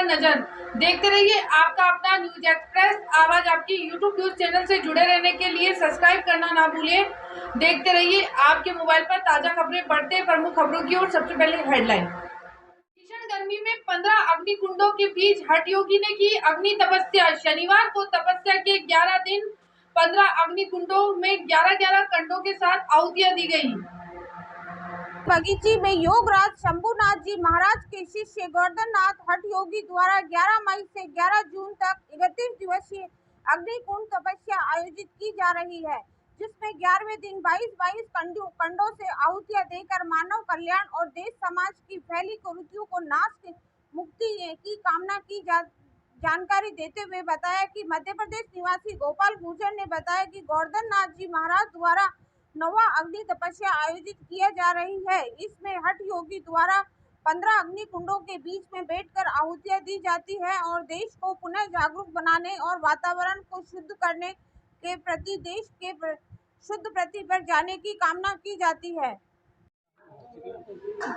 नजर। देखते रहिए आपका अपना न्यूज एक्सप्रेस, आवाज आपकी यूट्यूब न्यूज चैनल से जुड़े रहने के लिए सब्सक्राइब करना ना भूलिए। देखते रहिए आपके मोबाइल पर ताजा खबरें, बढ़ते प्रमुख खबरों की ओर। सबसे पहले हेडलाइन। भीषण गर्मी में 15 अग्निकुंडों के बीच हठ योगी ने की अग्नि तपस्या। शनिवार को तपस्या के 11 दिन 15 अग्निकुंडों में 11-11 कंडों के साथ आहुतियां दी गई। बगीची में योगराज शंभुनाथ जी महाराज के शिष्य गोवर्धन नाथ हठ योगी द्वारा 11 मई से 11 जून तक 31 दिवसीय अग्निकुंड तपस्या आयोजित की जा रही है, जिसमें 11वें दिन 22 कंडों से आहुतियां देकर मानव कल्याण और देश समाज की फैली कुरीतियों को नाश से मुक्ति की कामना की जानकारी देते हुए बताया कि मध्य प्रदेश निवासी गोपाल गुर्जर ने बताया कि गोवर्धन नाथ जी महाराज द्वारा नवा अग्नि तपस्या आयोजित किया जा रही है। इसमें हठ योगी द्वारा 15 अग्नि कुंडों के बीच में बैठकर आहुतियां दी जाती है और देश को पुनः जागरूक बनाने और वातावरण को शुद्ध करने के प्रति देश के शुद्ध प्रति पर जाने की कामना की जाती है।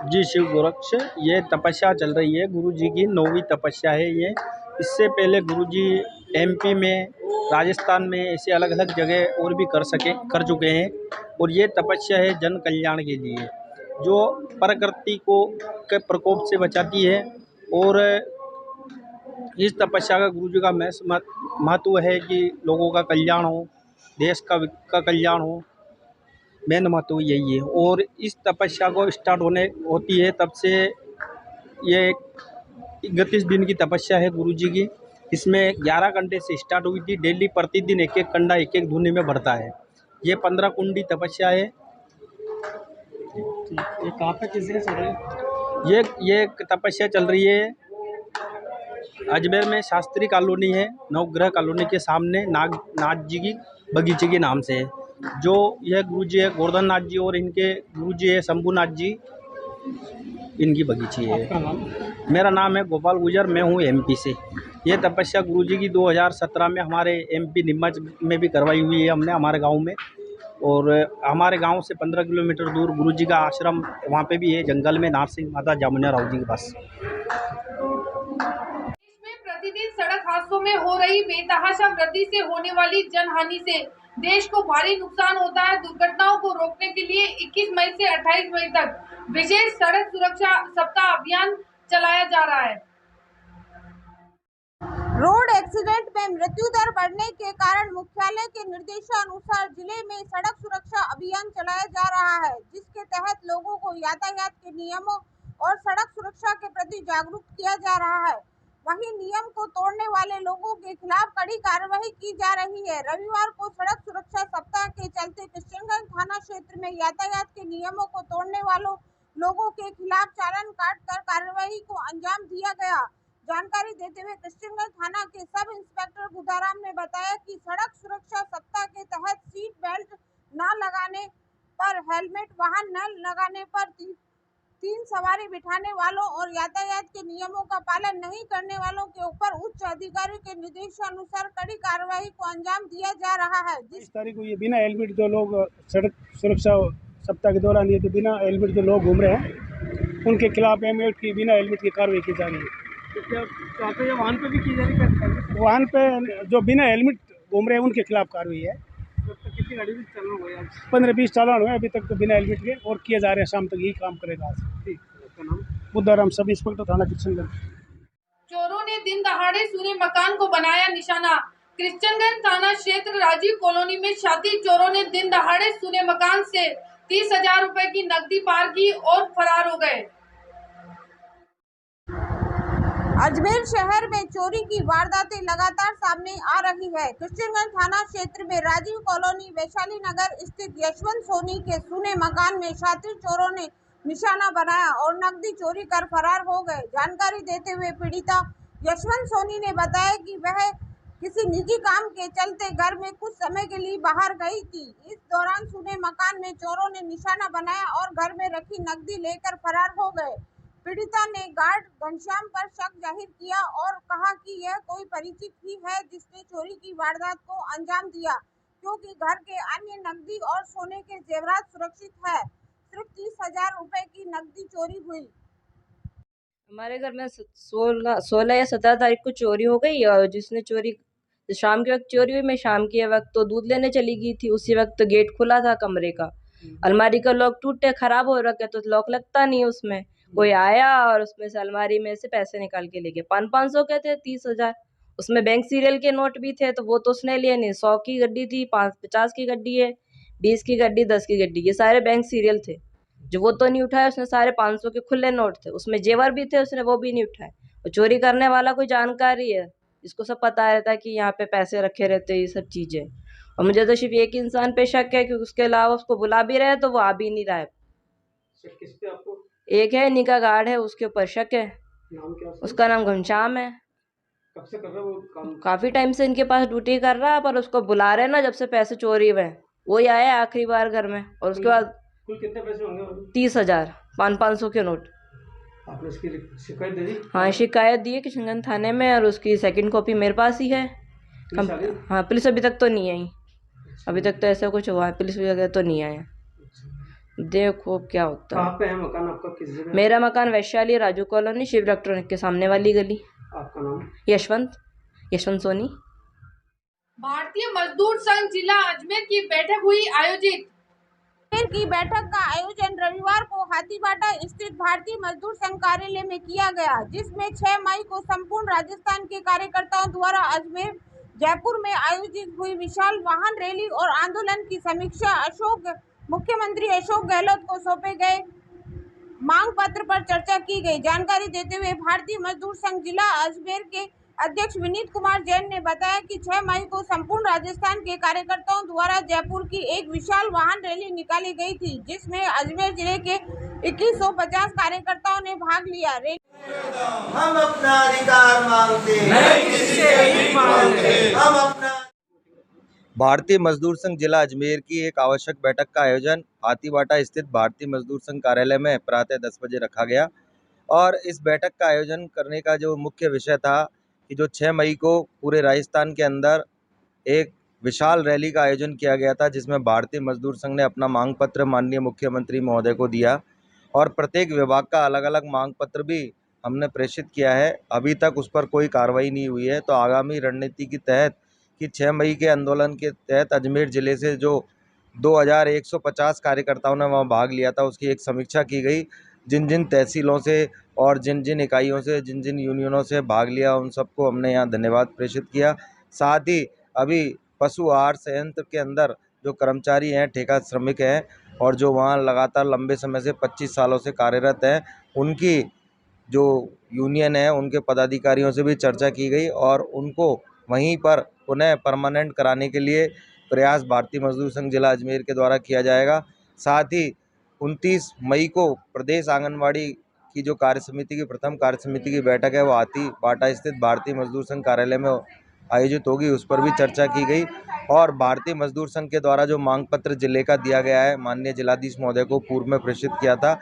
जी शिव गोरक्ष, ये तपस्या चल रही है, गुरु जी की 9वीं तपस्या है ये। इससे पहले गुरु जी एमपी में, राजस्थान में, ऐसे अलग अलग जगह और भी कर चुके हैं। और ये तपस्या है जन कल्याण के लिए, जो प्रकृति को के प्रकोप से बचाती है। और इस तपस्या का गुरु जी का महत्व है कि लोगों का कल्याण हो, देश का कल्याण हो, मेन महत्व यही है। और इस तपस्या को स्टार्ट होती है तब से, ये 31 दिन की तपस्या है गुरु जी की। इसमें 11 घंटे से स्टार्ट हुई थी। डेली प्रतिदिन एक एक कंडा एक एक धुनी में बढ़ता है। ये 15 कुंडी तपस्या है। ये कहाँ पे किस जगह चल रही है? ये तपस्या चल रही है अजमेर में, शास्त्री कॉलोनी है, नवग्रह कॉलोनी के सामने, नाथ जी की बगीचे के नाम से है। जो यह गुरु जी है गोवर्धन नाथ जी, और इनके गुरु जी है शंभुनाथ जी, इनकी बगीची है। आपका नाम? मेरा नाम है गोपाल गुर्जर, मैं हूँ एमपी से। ये तपस्या गुरु जी की 2017 में हमारे एमपी नीमच में भी करवाई हुई है हमने, हमारे गांव में। और हमारे गांव से 15 किलोमीटर दूर गुरु जी का आश्रम वहाँ पे भी है, जंगल में, नारसिंह माता जामुनिया राव जी के पास। प्रतिदिन सड़क हादसों में हो रही बेतहाशा वृद्धि से होने वाली जनहानि से देश को भारी नुकसान होता है। दुर्घटनाओं को रोकने के लिए 21 मई से 28 मई तक विशेष सड़क सुरक्षा सप्ताह अभियान चलाया जा रहा है। रोड एक्सीडेंट में मृत्यु दर बढ़ने के कारण मुख्यालय के निर्देशानुसार जिले में सड़क सुरक्षा अभियान चलाया जा रहा है, जिसके तहत लोगों को यातायात के नियमों और सड़क सुरक्षा के प्रति जागरूक किया जा रहा है। वहीं नियम को तोड़ने वाले लोगों के खिलाफ कड़ी कार्रवाई की जा रही है। रविवार को सड़क सुरक्षा सप्ताह के चलते किशनगंज थाना क्षेत्र में यातायात के नियमों को तोड़ने वालों लोगों के खिलाफ चालान काट कर कार्रवाई को अंजाम दिया गया। जानकारी देते हुए किशनगंज थाना के सब इंस्पेक्टर बुधाराम ने बताया कि सड़क सुरक्षा सप्ताह के तहत सीट बेल्ट न लगाने पर, हेलमेट वाहन न लगाने पर, तीन सवारी बिठाने वालों और यातायात के नियमों का पालन नहीं करने वालों के ऊपर उच्च अधिकारी के निर्देशानुसार कड़ी कार्रवाई को अंजाम दिया जा रहा है। इस तारीख को ये बिना हेलमेट जो लोग सड़क सुरक्षा सप्ताह के दौरान ये जो बिना हेलमेट जो लोग घूम रहे हैं, उनके खिलाफ एमएड की बिना हेलमेट की कार्रवाई की जा रही है। तो ये वाहन पे भी की जा रही है? वाहन पे जो बिना हेलमेट घूम रहे हैं उनके खिलाफ कार्रवाई है। तो कितनी गाड़ी भी चालान हुआ है? 15-20 चालान हुए अभी तक तो बिना हेलमेट के, और किए जा रहे हैं। शाम तक यही काम करेगा आज। ठीक। आपका नाम? बुद्धाराम, सब इंस्पेक्टर थाना किशनगंज। चोरों ने दिन दहाड़े सूने मकान को बनाया निशाना। किशनगंज थाना क्षेत्र राजीव कॉलोनी में शातिर चोरों ने दिन दहाड़े सूने मकान से 30,000 रुपए की नकदी पार की और फरार हो गए। अजमेर शहर में चोरी की वारदातें लगातार सामने आ रही है। किशनगंज थाना क्षेत्र में राजीव कॉलोनी वैशाली नगर स्थित यशवंत सोनी के सूने मकान में शातिर चोरों ने निशाना बनाया और नकदी चोरी कर फरार हो गए। जानकारी देते हुए पीड़िता यशवंत सोनी ने बताया कि वह किसी निजी काम के चलते घर में कुछ समय के लिए बाहर गई थी। इस दौरान सूने मकान में चोरों ने निशाना बनाया और घर में रखी नकदी लेकर फरार हो गए। पीड़िता ने गार्ड घनश्याम पर शक जाहिर किया और कहा कि यह कोई परिचित ही है जिसने चोरी की वारदात को अंजाम दिया, क्योंकि घर के अन्य नकदी और सोने के जेवरात सुरक्षित है। सिर्फ 30,000 रुपए की नकदी चोरी हुई। हमारे घर में 16 या 17 तारीख को चोरी हो गई, और जिसने चोरी शाम के वक्त चोरी हुई, मैं शाम के वक्त तो दूध लेने चली गई थी। उसी वक्त गेट खुला था कमरे का, अलमारी का लॉक टूटे खराब हो रखा है, तो लॉक लगता नहीं उसमें। कोई आया और उसमें से अलमारी में से पैसे निकाल के ले गए। 500 के थे, 30,000। उसमें बैंक सीरियल के नोट भी थे, तो वो तो उसने लिए नहीं। 100 की गड्डी थी, 50 की गड्डी है, 20 की गड्डी, 10 की गड्डी, ये सारे बैंक सीरियल थे। जो वो तो नहीं उठाए, उसने सारे 500 के खुले नोट थे, उसमें जेवर भी थे, उसने वो भी नहीं उठाए। और चोरी करने वाला कोई जानकारी है, इसको सब पता रहता है कि यहाँ पे पैसे रखे रहते हैं, ये सब चीजें। और मुझे तो सिर्फ एक इंसान पे शक है कि उसके अलावा उसको बुला भी रहे हैं तो वो आ भी नहीं रहा है। किस पे आपको? एक है निका गार्ड है, उसके ऊपर शक है। नाम क्या उसका नाम घनश्याम है। कब से कर रहा है वो काम? काफी टाइम से इनके पास ड्यूटी कर रहा है, पर उसको बुला रहे हैं ना जब से पैसे चोरी हुए, वही आया आखिरी बार घर में। और उसके बाद कुल कितने पैसे होंगे? 30,000, 500 के नोट। आपने इसकी शिकायत दे दी? हाँ, शिकायत दी है किशनगंज थाने में, और उसकी सेकंड कॉपी मेरे पास ही है। हाँ, पुलिस अभी तक तो नहीं आई। अभी तक तो ऐसा कुछ हुआ है, पुलिस वगैरह तो नहीं आया। देखो क्या होता है। कहाँ पे है मकान आपका? किस जगह? मेरा मकान वैशाली राजू कॉलोनी, शिव इलेक्ट्रॉनिक के सामने वाली गली। आपका नाम? यशवंत सोनी। भारतीय मजदूर संघ जिला अजमेर की बैठक हुई आयोजित। अजमेर की बैठक का आयोजन रविवार को हाथीबाटा स्थित भारतीय मजदूर संघ कार्यालय में किया गया, जिसमें 6 मई को संपूर्ण राजस्थान के कार्यकर्ताओं द्वारा अजमेर जयपुर में आयोजित हुई विशाल वाहन रैली और आंदोलन की समीक्षा मुख्यमंत्री अशोक गहलोत को सौंपे गए मांग पत्र पर चर्चा की गई। जानकारी देते हुए भारतीय मजदूर संघ जिला अजमेर के अध्यक्ष विनीत कुमार जैन ने बताया कि 6 मई को संपूर्ण राजस्थान के कार्यकर्ताओं द्वारा जयपुर की एक विशाल वाहन रैली निकाली गई थी, जिसमें अजमेर जिले के 2150 कार्यकर्ताओं ने भाग लिया। हम अपना अधिकार मांगते हैं, किसी से नहीं मांगते। हम अपना भारतीय मजदूर संघ जिला अजमेर की एक आवश्यक बैठक का आयोजन हाथीबाटा स्थित भारतीय मजदूर संघ कार्यालय में प्रातः 10 बजे रखा गया। और इस बैठक का आयोजन करने का जो मुख्य विषय था कि जो 6 मई को पूरे राजस्थान के अंदर एक विशाल रैली का आयोजन किया गया था, जिसमें भारतीय मजदूर संघ ने अपना मांग पत्र माननीय मुख्यमंत्री महोदय को दिया, और प्रत्येक विभाग का अलग अलग मांग पत्र भी हमने प्रेषित किया है। अभी तक उस पर कोई कार्रवाई नहीं हुई है। तो आगामी रणनीति के तहत कि 6 मई के आंदोलन के तहत अजमेर ज़िले से जो 2150 कार्यकर्ताओं ने वहाँ भाग लिया था, उसकी एक समीक्षा की गई। जिन जिन तहसीलों से और जिन जिन इकाइयों से, जिन जिन यूनियनों से भाग लिया, उन सबको हमने यहाँ धन्यवाद प्रेषित किया। साथ ही अभी पशु आहार संयंत्र के अंदर जो कर्मचारी हैं, ठेका श्रमिक हैं, और जो वहाँ लगातार लंबे समय से 25 सालों से कार्यरत हैं, उनकी जो यूनियन है, उनके पदाधिकारियों से भी चर्चा की गई, और उनको वहीं पर पुनः परमानेंट कराने के लिए प्रयास भारतीय मजदूर संघ जिला अजमेर के द्वारा किया जाएगा। साथ ही 29 मई को प्रदेश आंगनवाड़ी की जो कार्य समिति की प्रथम कार्य समिति की बैठक है, वो हाथीबाटा स्थित भारतीय मजदूर संघ कार्यालय में आयोजित होगी, उस पर भी चर्चा की गई। और भारतीय मजदूर संघ के द्वारा जो मांग पत्र जिले का दिया गया है, माननीय जिलाधीश महोदय को पूर्व में प्रेषित किया था,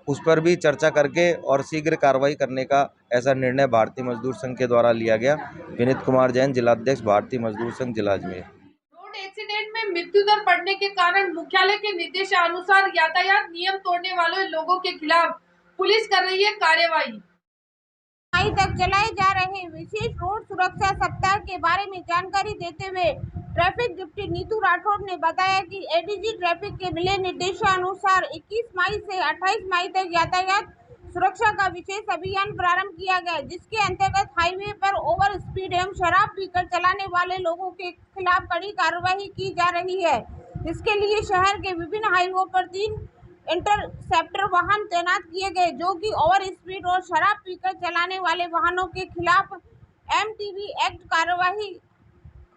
उस पर भी चर्चा करके और शीघ्र कार्रवाई करने का ऐसा निर्णय भारतीय मजदूर संघ के द्वारा लिया गया। विनीत कुमार जैन, जिलाध्यक्ष भारतीय मजदूर संघ जिला अजमेर। रोड एक्सीडेंट में मृत्यु दर बढ़ने के कारण मुख्यालय के निर्देशानुसार यातायात नियम तोड़ने वाले लोगों के खिलाफ पुलिस कर रही है कार्रवाई। मई तक चलाए जा रहे विशेष रोड सुरक्षा सप्ताह के बारे में जानकारी देते हुए ट्रैफिक डिप्टी नीतू राठौड़ ने बताया कि एडीजी ट्रैफिक के मिले निर्देशानुसार 21 मई से 28 मई तक यातायात सुरक्षा का विशेष अभियान प्रारंभ किया गया, जिसके अंतर्गत हाईवे पर ओवर स्पीड एवं शराब पीकर चलाने वाले लोगों के खिलाफ कड़ी कार्रवाई की जा रही है। इसके लिए शहर के विभिन्न हाईवे पर 3 इंटरसेप्टर वाहन तैनात किए गए, जो कि ओवर स्पीड और शराब पीकर चलाने वाले वाहनों के खिलाफ एमटीवी एक्ट कार्यवाही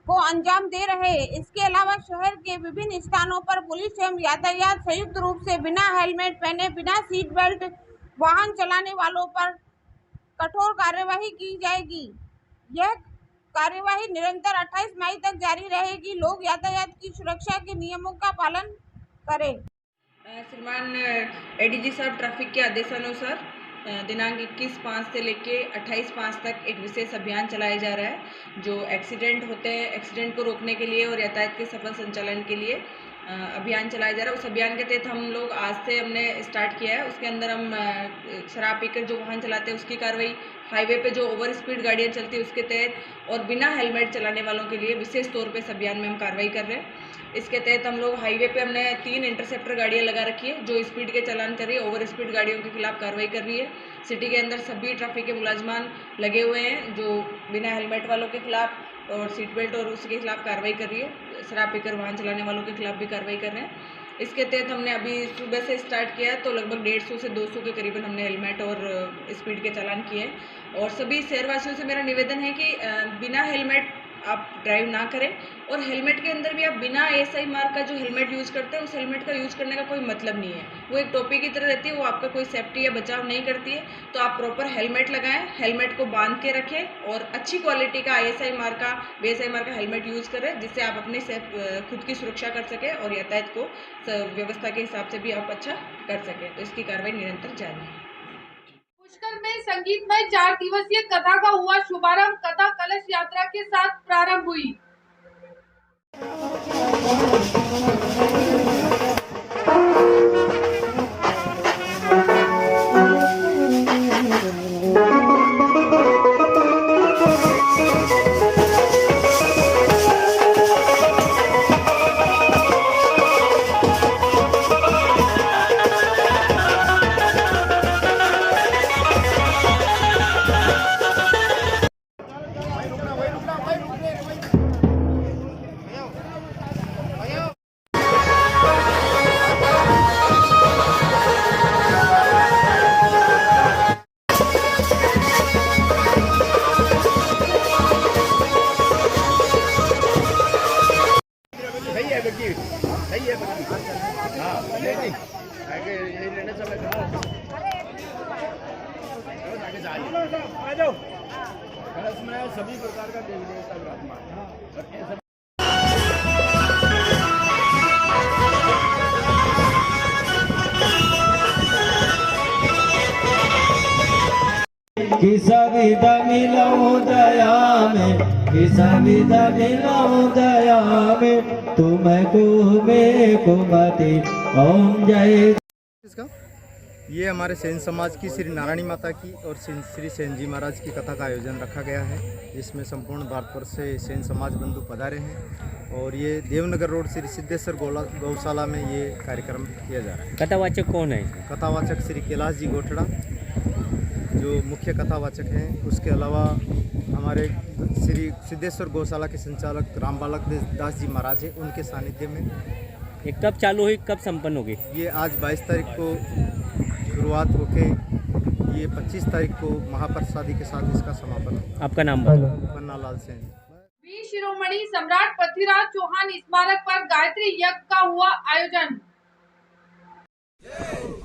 को अंजाम दे रहे हैं। इसके अलावा शहर के विभिन्न स्थानों पर पुलिस एवं यातायात संयुक्त रूप से बिना हेलमेट पहने, बिना सीट बेल्ट वाहन चलाने वालों पर कठोर कार्यवाही की जाएगी। यह कार्यवाही निरंतर 28 मई तक जारी रहेगी। लोग यातायात की सुरक्षा के नियमों का पालन करें। श्रीमान एडीजी साहब ट्रैफिक के आदेशानुसार दिनांक 21/5 से लेके 28/5 तक एक विशेष अभियान चलाया जा रहा है, जो एक्सीडेंट होते हैं, एक्सीडेंट को रोकने के लिए और यातायात के सफल संचालन के लिए अभियान चलाया जा रहा है। उस अभियान के तहत हम लोग आज से हमने स्टार्ट किया है। उसके अंदर हम शराब पीकर जो वाहन चलाते हैं उसकी कार्रवाई, हाईवे पे जो ओवर स्पीड गाड़ियाँ चलती है उसके तहत और बिना हेलमेट चलाने वालों के लिए विशेष तौर पे इस अभियान में हम कार्रवाई कर रहे हैं। इसके तहत हम लोग हाईवे पे हमने 3 इंटरसेप्टर गाड़ियाँ लगा रखी है जो स्पीड के चालान कर रही है, ओवर स्पीड गाड़ियों के खिलाफ कार्रवाई कर रही है। सिटी के अंदर सभी ट्रैफिक के मुलाजमान लगे हुए हैं जो बिना हेलमेट वालों के खिलाफ और सीट बेल्ट और उसके खिलाफ कार्रवाई कर रही है। शराब पीकर वाहन चलाने वालों के खिलाफ भी कार्रवाई कर रहे हैं। इसके तहत हमने अभी सुबह से स्टार्ट किया तो लगभग 150 से 200 के करीबन हमने हेलमेट और स्पीड के चालान किए। और सभी शहरवासियों से मेरा निवेदन है कि बिना हेलमेट आप ड्राइव ना करें और हेलमेट के अंदर भी आप बिना ASI मार्क का जो हेलमेट यूज़ करते हैं उस हेलमेट का यूज़ करने का कोई मतलब नहीं है। वो एक टोपी की तरह रहती है, वो आपका कोई सेफ्टी या बचाव नहीं करती है। तो आप प्रॉपर हेलमेट लगाएं, हेलमेट को बांध के रखें और अच्छी क्वालिटी का ASI मार्क का, BSI मार्क का हेलमेट यूज़ करें जिससे आप अपने खुद की सुरक्षा कर सकें और यातायात को व्यवस्था के हिसाब से भी आप अच्छा कर सकें। तो इसकी कार्रवाई निरंतर जारी है। पुष्कर में संगीतमय 4 दिवसीय कथा का हुआ शुभारंभ। कथा कलश यात्रा के साथ प्रारंभ हुई। सभी प्रकार का देवी देवता विराजमान। किसा विदा मिलाऊं दया में, किसा विदा मिलाऊं दया में, तुमको मेरे को मति ओम जय। ये हमारे सेन समाज की श्री नारायणी माता की और श्री सेन जी महाराज की कथा का आयोजन रखा गया है जिसमें संपूर्ण भारतवर्ष से सेन समाज बंधु पधारे हैं और ये देवनगर रोड श्री सिद्धेश्वर गौशाला में ये कार्यक्रम किया जा रहा है। कथावाचक कौन है? कथावाचक श्री कैलाश जी गोठड़ा जो मुख्य कथावाचक हैं। उसके अलावा हमारे श्री सिद्धेश्वर गौशाला के संचालक राम बालक दास जी महाराज हैं, उनके सानिध्य में। ये कब चालू हुई, कब संपन्न होगी? ये आज 22 तारीख को शुरुआत होके ये 25 तारीख को महाप्रसादी के साथ इसका समापन। आपका नाम? पन्ना लाल सेन। वीर शिरोमणि सम्राट पृथ्वीराज चौहान स्मारक पर गायत्री यज्ञ का हुआ आयोजन।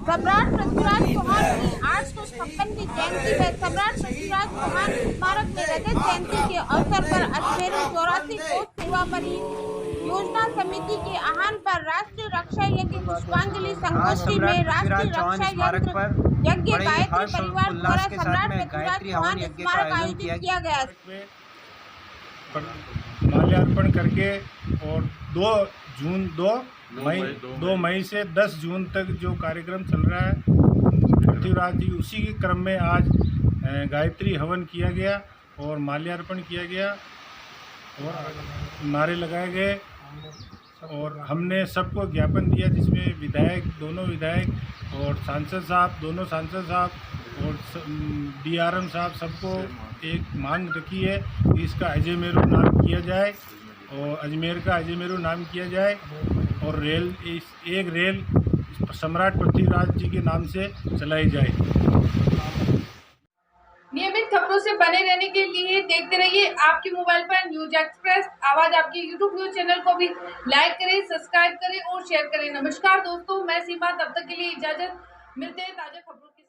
सम्राट पृथ्वीराज चौहान की 856 की जयंती में सम्राट पृथ्वीराज चौहान स्मारक में रजत जयंती के अवसर पर अजमेर 84 कोष सेवा परी योजना समिति के आह्वान पर राष्ट्रीय रक्षा यज्ञ पुष्पांजलि संगोष्ठी में राष्ट्रीय रक्षा यज्ञ गायत्री परिवार द्वारा सम्राट पृथ्वीराज चौहान स्मारक आयोजित किया गया। माल्यार्पण करके और 2 मई से 10 जून तक जो कार्यक्रम चल रहा है पृथ्वीराज जी, उसी के क्रम में आज गायत्री हवन किया गया और माल्यार्पण किया गया और नारे लगाए गए और हमने सबको ज्ञापन दिया जिसमें विधायक, दोनों विधायक और सांसद साहब, दोनों सांसद साहब और DRM साहब सबको एक मांग रखी है कि इसका अजय मेरू नाम किया जाए और अजमेर का अजय मेरू नाम किया जाए और एक रेल सम्राट पृथ्वीराज जी के नाम से चलाई जाए। नियमित खबरों से बने रहने के लिए देखते रहिए आपके मोबाइल पर न्यूज एक्सप्रेस आवाज। आपके YouTube न्यूज चैनल को भी लाइक करें, सब्सक्राइब करें और शेयर करें। नमस्कार दोस्तों, मैं सीमा, तब तक के लिए इजाजत। मिलते हैं ताजा खबरों के